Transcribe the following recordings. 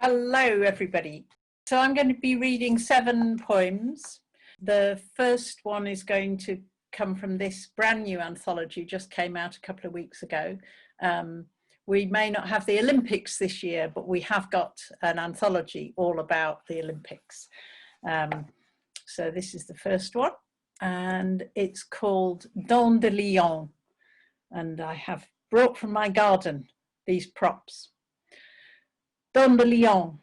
Hello, everybody. So I'm going to be reading 7 poems. The first one is going to come from this brand new anthology, just came out a couple of weeks ago. We may not have the Olympics this year, but we have got an anthology all about the Olympics. So this is the first one, and it's called Dents de Lion. And I have brought from my garden these props. Dents de Lion.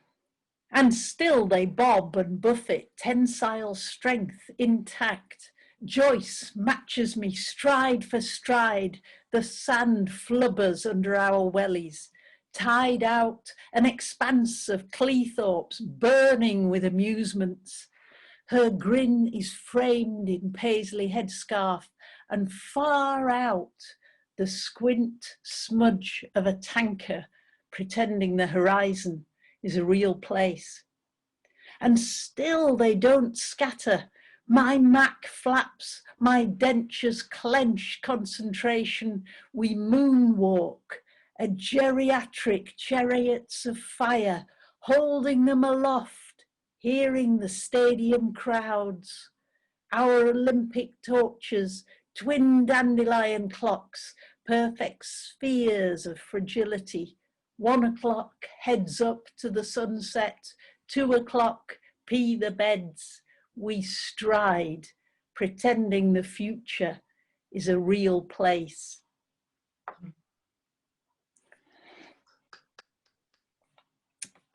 And still they bob and buffet, tensile strength intact. Joyce matches me stride for stride, the sand flubbers under our wellies. Tied out, an expanse of Cleethorpes burning with amusements. Her grin is framed in paisley headscarf, and far out the squint smudge of a tanker pretending the horizon is a real place. And still they don't scatter. My mac flaps, my dentures clench concentration. We moonwalk, a geriatric chariots of fire, holding them aloft, hearing the stadium crowds. Our Olympic torches, twin dandelion clocks, perfect spheres of fragility. 1 o'clock, heads up to the sunset. 2 o'clock, pee the beds. We stride, pretending the future is a real place.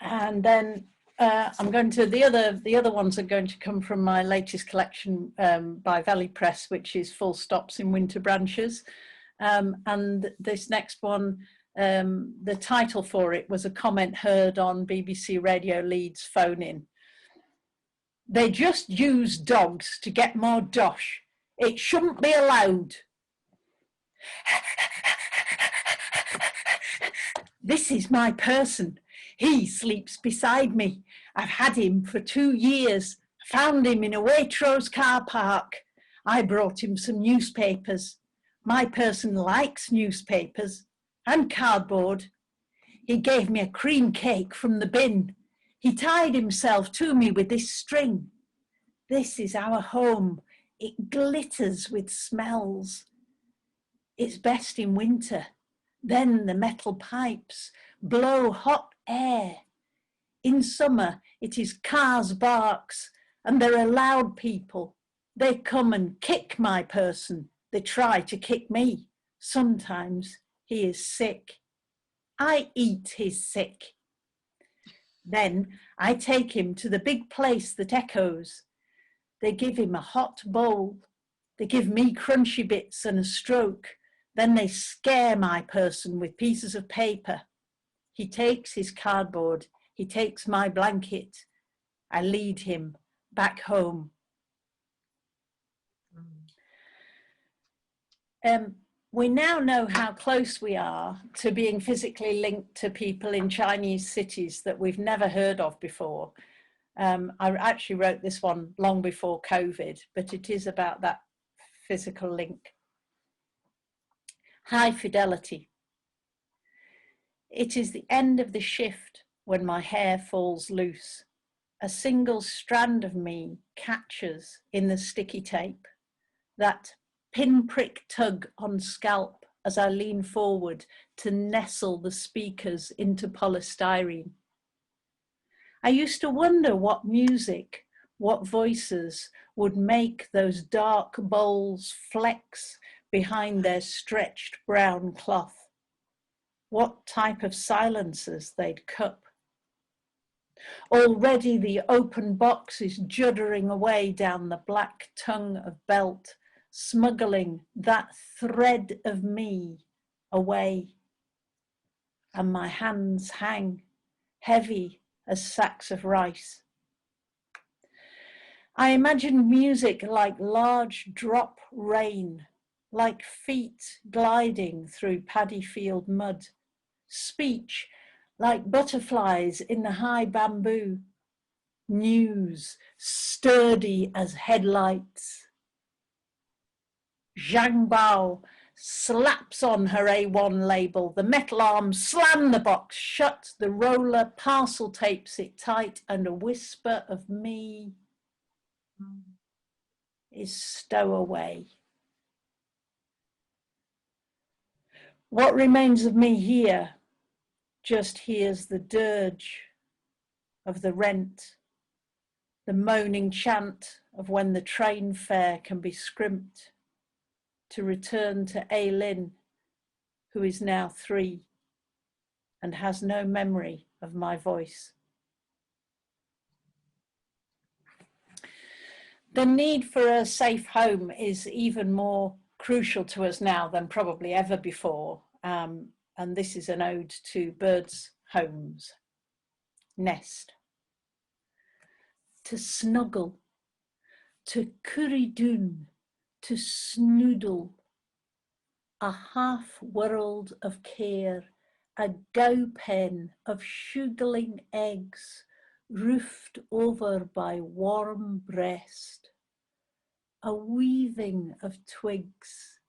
And then I'm going to, the other ones are going to come from my latest collection by Valley Press, which is Full Stops in Winter Branches. And this next one, the title for it was a comment heard on BBC Radio Leeds phone in. They just use dogs to get more dosh. It shouldn't be allowed. This is my person. He sleeps beside me. I've had him for 2 years. Found him in a Waitrose car park. I brought him some newspapers. My person likes newspapers and cardboard. He gave me a cream cake from the bin. He tied himself to me with this string. This is our home. It glitters with smells. It's best in winter. Then the metal pipes blow hot air. In summer, it is cars' barks, and there are loud people. They come and kick my person. They try to kick me. Sometimes he is sick. I eat his sick. Then I take him to the big place that echoes. They give him a hot bowl. They give me crunchy bits and a stroke. Then they scare my person with pieces of paper. He takes his cardboard. He takes my blanket. I lead him back home. We now know how close we are to being physically linked to people in Chinese cities that we've never heard of before. I actually wrote this one long before COVID, but it is about that physical link. High fidelity. It is the end of the shift when my hair falls loose. A single strand of me catches in the sticky tape. That pinprick tug on scalp as I lean forward to nestle the speakers into polystyrene. I used to wonder what music, what voices would make those dark bowls flex behind their stretched brown cloth. What type of silencers they'd cup. Already the open box is juddering away down the black tongue of belt, smuggling that thread of me away. And my hands hang, heavy as sacks of rice. I imagine music like large drop rain, like feet gliding through paddy field mud, speech like butterflies in the high bamboo, news sturdy as headlights. Zhang Bao, slaps on her A1 label, the metal arms slam the box shut, the roller parcel tapes it tight, and a whisper of me is stowaway. What remains of me here just hears the dirge of the rent, the moaning chant of when the train fare can be scrimped to return to Aileen, who is now 3 and has no memory of my voice. The need for a safe home is even more crucial to us now than probably ever before. And this is an ode to birds' homes. Nest. To snuggle, to curry doon, to snoodle, a half world of care, a dow pen of sugling eggs, roofed over by warm breast, a weaving of twigs,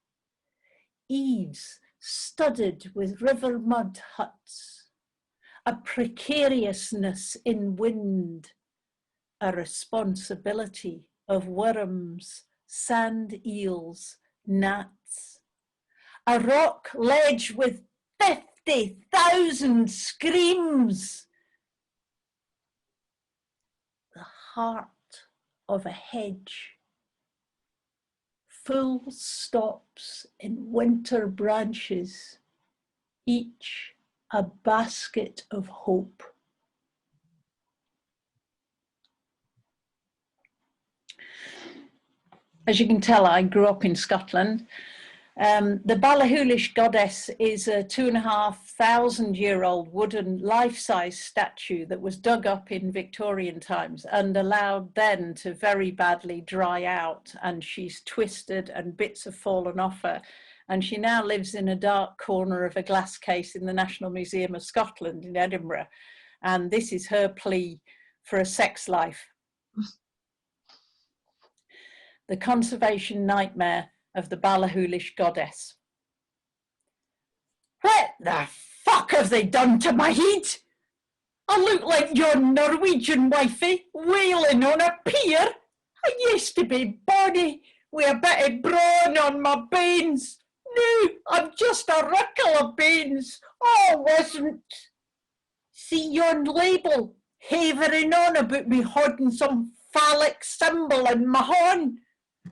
eaves studded with river mud huts, a precariousness in wind, a responsibility of worms, sand eels, gnats, a rock ledge with 50,000 screams, the heart of a hedge, full stops in winter branches, each a basket of hope. As you can tell, I grew up in Scotland. The Ballachulish goddess is a 2,500-year-old wooden life-size statue that was dug up in Victorian times and allowed then to very badly dry out, and she's twisted and bits have fallen off her, and she now lives in a dark corner of a glass case in the National Museum of Scotland in Edinburgh, and this is her plea for a sex life. The conservation nightmare of the Ballachulish goddess. What the fuck have they done to my head? I look like your Norwegian wifey wailing on a pier. I used to be bonny with a bit of brawn on my bones. Now I'm just a rickle of bones. Oh, wasn't. See yon label havering on about me holding some phallic symbol in my horn.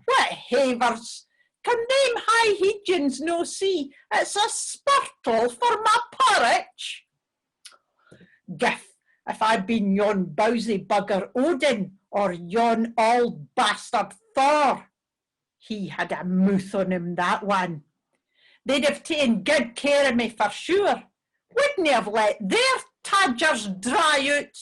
What havers? Can them high Hegians no see it's a spurtle for my porridge? Giff, if I'd been yon bowsy bugger Odin or yon old bastard Thor, he had a mouth on him, that one. They'd have taken good care of me for sure. Wouldn't have let their tadgers dry out.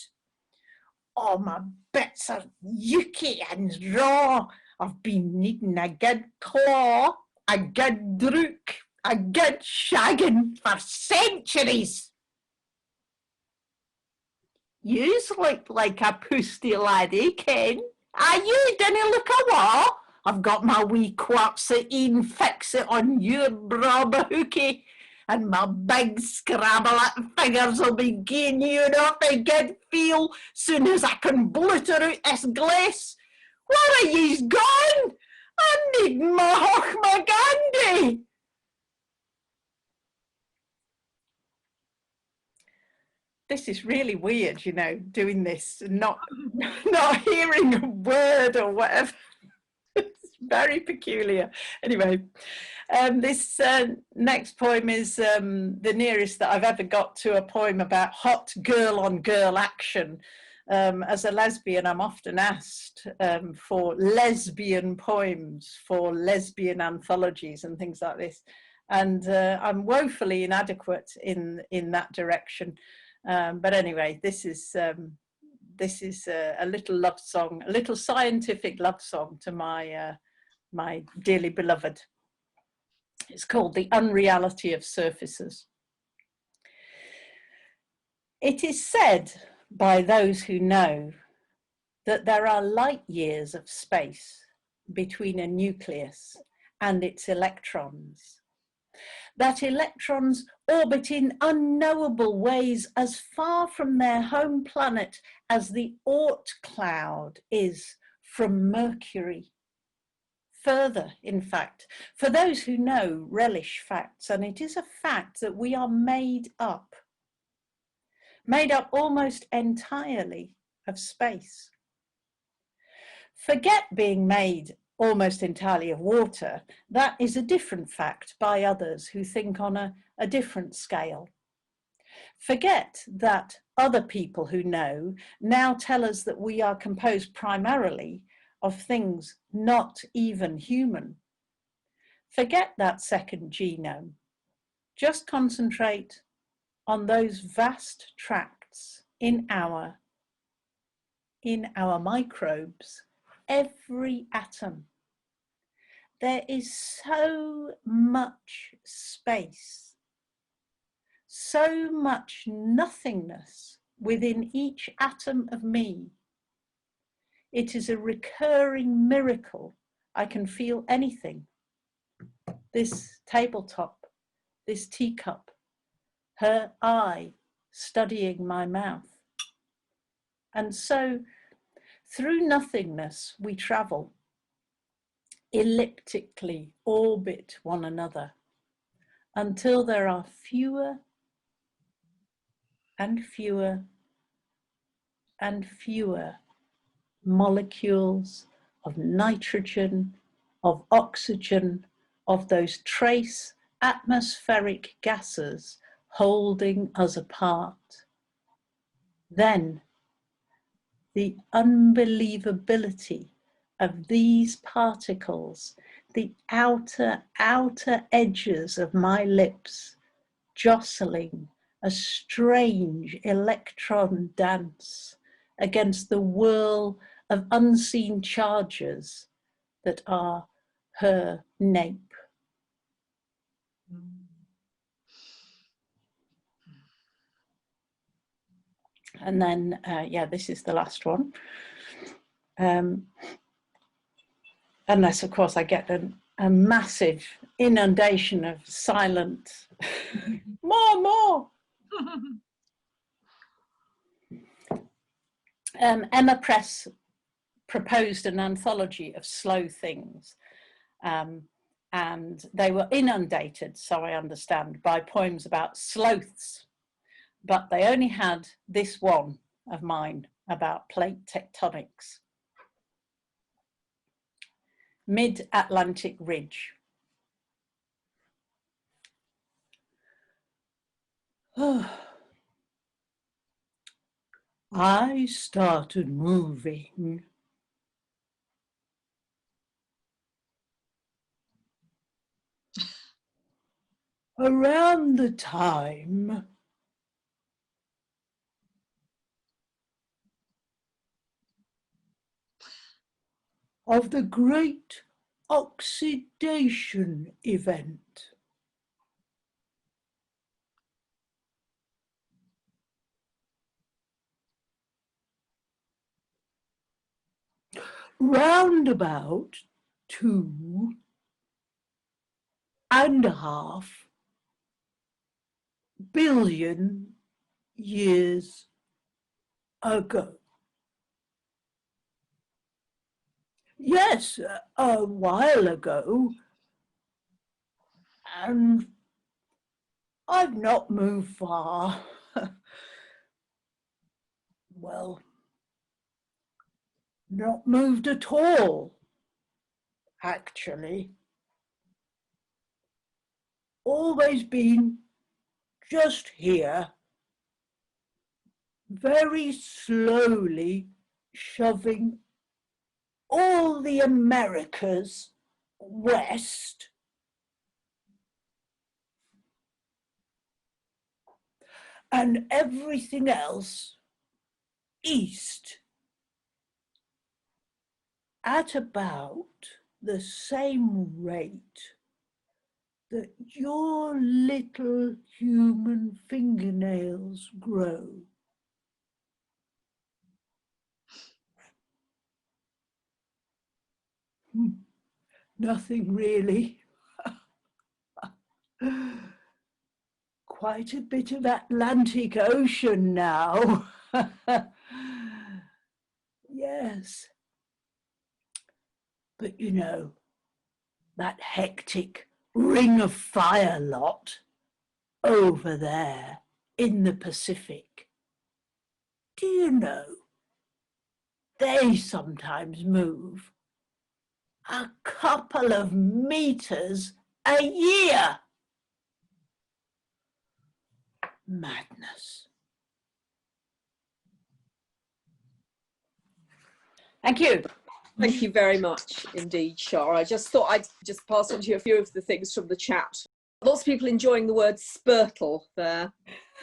Oh, my bits are yucky and raw. I've been needing a good claw, a good drook, a good shagging for centuries. Yous look like a pusty laddie, Ken. You didn't look a while. I've got my wee quarts of een fix it on your brabahookie, and my big scrabble at figures will be giving you an awful good feel soon as I can bluter out this glass. Where are yous gone? I'm needing my hoch my gandy. This is really weird, you know, doing this and not hearing a word or whatever. It's very peculiar. Anyway, this next poem is the nearest that I've ever got to a poem about hot girl on girl action. As a lesbian, I'm often asked for lesbian poems, for lesbian anthologies and things like this. And I'm woefully inadequate in that direction. But anyway, this is a little love song, a little scientific love song to my my dearly beloved. It's called The Unreality of Surfaces. It is said by those who know that there are light years of space between a nucleus and its electrons, that electrons orbit in unknowable ways as far from their home planet as the Oort cloud is from Mercury. Further, in fact, for those who know relish facts, and it is a fact that we are made up almost entirely of space. Forget being made almost entirely of water. That is a different fact by others who think on a different scale. Forget that other people who know now tell us that we are composed primarily of things not even human. Forget that second genome. Just concentrate on those vast tracts in our microbes, every atom. There is so much space, so much nothingness within each atom of me. It is a recurring miracle. I can feel anything. This tabletop, this teacup, her eye studying my mouth. And so through nothingness we travel, elliptically orbit one another until there are fewer and fewer and fewer molecules of nitrogen, of oxygen, of those trace atmospheric gases holding us apart. Then the unbelievability of these particles, the outer edges of my lips, jostling a strange electron dance against the whirl of unseen charges that are her nape. And then, yeah, this is the last one. Unless, of course, I get a massive inundation of silent, more. Emma Press proposed an anthology of slow things, and they were inundated, so I understand, by poems about sloths, but they only had this one of mine about plate tectonics. Mid-Atlantic Ridge. I started moving around the time of the Great Oxidation Event. Round about 2.5 billion years ago. Yes, a while ago, and I've not moved far. Well, not moved at all, actually. Always been just here, very slowly shoving all the Americas west and everything else east at about the same rate that your little human fingernails grow. Nothing really. Quite a bit of Atlantic Ocean now. Yes. But you know, that hectic Ring of Fire lot over there in the Pacific, do you know, they sometimes move a couple of meters a year. Madness. Thank you. Thank you very much indeed, Char. I just thought I'd just pass on to you a few of the things from the chat. Lots of people enjoying the word spurtle there.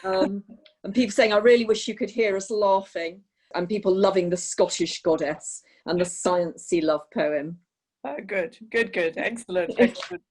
And people saying, I really wish you could hear us laughing. And people loving the Scottish goddess and the sciencey love poem. Oh, good, good, good. Excellent, excellent.